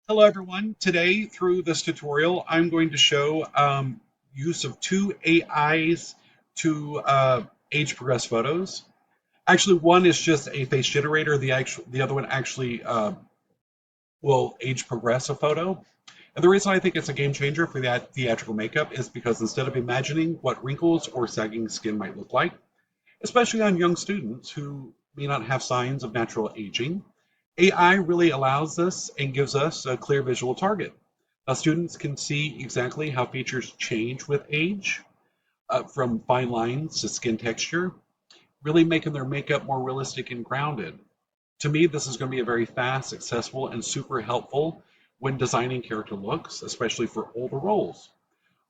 Hello everyone. Today through this tutorial I'm going to show use of two AIs to age progress photos. Actually one is just a face generator, the other one actually will age progress a photo. And the reason I think it's a game changer for that theatrical makeup is because instead of imagining what wrinkles or sagging skin might look like, especially on young students who may not have signs of natural aging, AI really allows us and gives us a clear visual target. Now, students can see exactly how features change with age, from fine lines to skin texture, really making their makeup more realistic and grounded. To me, this is going to be a very fast, accessible, and super helpful when designing character looks, especially for older roles.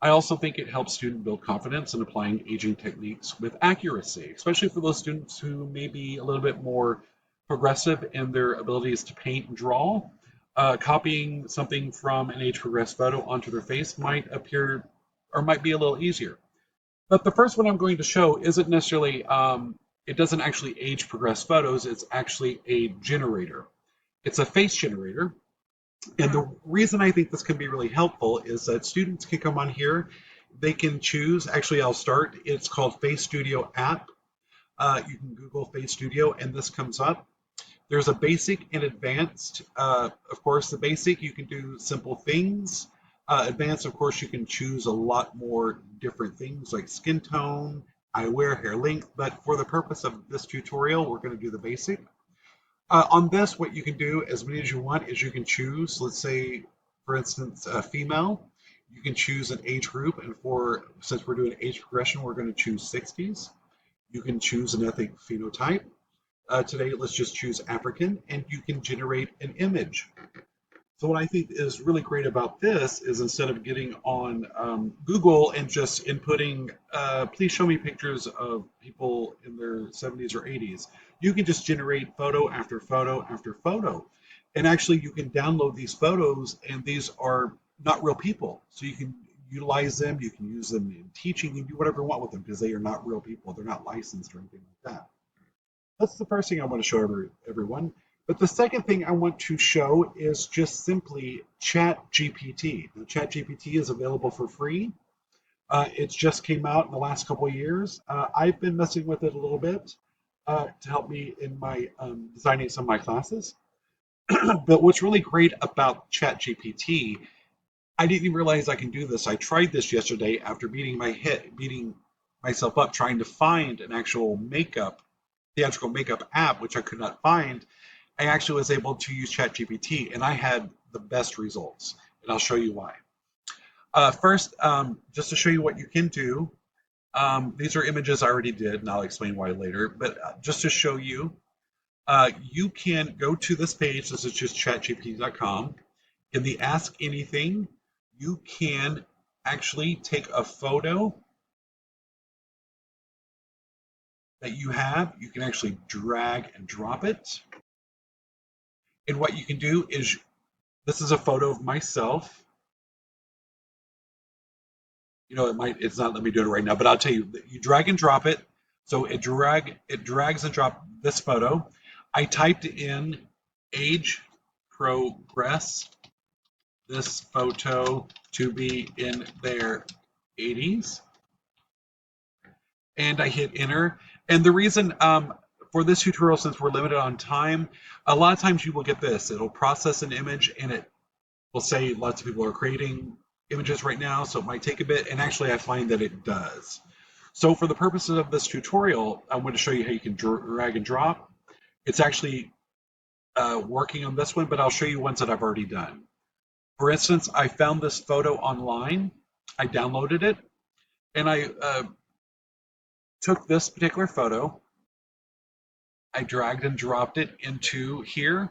I also think it helps students build confidence in applying aging techniques with accuracy, especially for those students who may be a little bit more progressive in their abilities to paint and draw. Copying something from an age progressed photo onto their face might appear or might be a little easier. But the first one I'm going to show isn't necessarily, it doesn't actually age progress photos, it's actually a generator. It's a face generator. And the reason I think this can be really helpful is that students can come on here. They can choose, actually, I'll start. It's called Face Studio app. You can Google Face Studio, and this comes up. There's a basic and advanced. Of course, the basic, you can do simple things. Advanced, of course, you can choose a lot more different things like skin tone, eyewear, hair length. But for the purpose of this tutorial, we're going to do the basic. On this, what you can do as many as you want is you can choose, let's say, for instance, a female. You can choose an age group, and since we're doing age progression, we're going to choose 60s. You can choose an ethnic phenotype. Today, let's just choose African, and you can generate an image. So what I think is really great about this is instead of getting on Google and just inputting, please show me pictures of people in their 70s or 80s, you can just generate photo after photo after photo. And actually, you can download these photos, and these are not real people. So you can utilize them, you can use them in teaching, you can do whatever you want with them because they are not real people. They're not licensed or anything like that. That's the first thing I want to show everyone. But the second thing I want to show is just simply Chat GPT. Now, Chat GPT is available for free. It's just came out in the last couple of years. I've been messing with it a little bit to help me in my designing some of my classes. But what's really great about Chat GPT, I didn't even realize I can do this. I tried this yesterday after beating myself up trying to find an actual theatrical makeup app, which I could not find. I actually was able to use ChatGPT, and I had the best results, and I'll show you why. First, just to show you what you can do, these are images I already did, and I'll explain why later, but just to show you, you can go to this page. This is just chatgpt.com. In the Ask Anything, you can actually take a photo that you have. You can actually drag and drop it. And what you can do is, this is a photo of myself. It's not let me do it right now, but I'll tell you, you drag and drop it. So it drags and drop this photo. I typed in age progress this photo to be in their 80s, and I hit enter. And the reason for this tutorial, since we're limited on time, a lot of times you will get this. It'll process an image, and it will say lots of people are creating images right now, so it might take a bit. And actually, I find that it does. So for the purposes of this tutorial, I'm going to show you how you can drag and drop. It's actually working on this one, but I'll show you ones that I've already done. For instance, I found this photo online. I downloaded it, and I took this particular photo. I dragged and dropped it into here.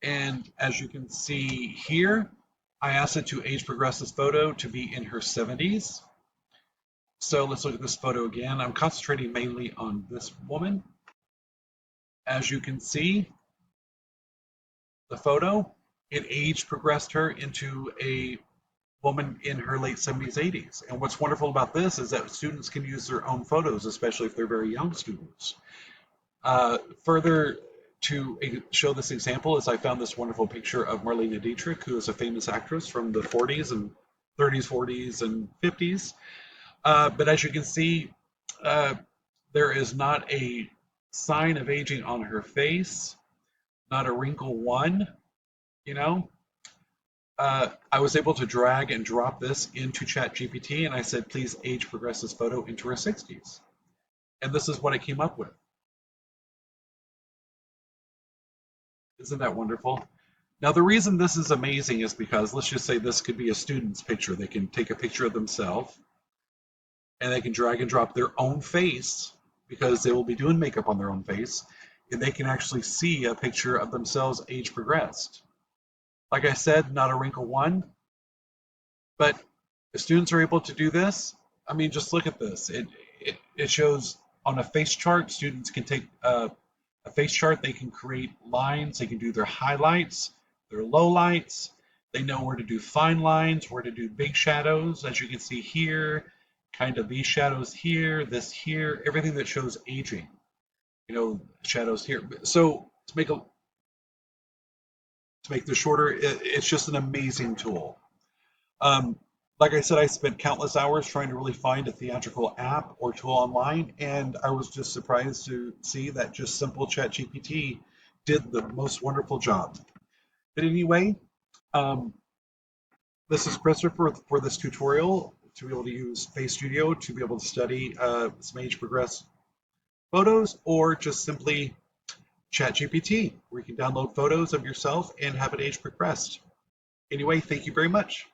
And as you can see here, I asked it to age progress this photo to be in her 70s. So let's look at this photo again. I'm concentrating mainly on this woman. As you can see, the photo, it age progressed her into a woman in her late 70s, 80s. And what's wonderful about this is that students can use their own photos, especially if they're very young students. Further to show this example is I found this wonderful picture of Marlene Dietrich, who is a famous actress from the 40s and 30s, 40s, and 50s. But as you can see, uh, there is not a sign of aging on her face, not a wrinkle one, you know. I was able to drag and drop this into ChatGPT, and I said, please age progress this photo into her 60s. And this is what I came up with. Isn't that wonderful? Now, the reason this is amazing is because let's just say this could be a student's picture. They can take a picture of themselves and they can drag and drop their own face because they will be doing makeup on their own face, and they can actually see a picture of themselves age progressed. Like I said, not a wrinkle one, but if students are able to do this, I mean, just look at this. It shows on a face chart, students can take a face chart, they can create lines, they can do their highlights, their lowlights, they know where to do fine lines, where to do big shadows, as you can see here, kind of these shadows here, this here, everything that shows aging, shadows here. So to make this shorter, it's just an amazing tool. Um, like I said, I spent countless hours trying to really find a theatrical app or tool online, and I was just surprised to see that just simple ChatGPT did the most wonderful job. But anyway, um, this is Christopher for this tutorial to be able to use Face Studio to be able to study some age progress photos, or just simply ChatGPT, where you can download photos of yourself and have it age progressed. Anyway, thank you very much.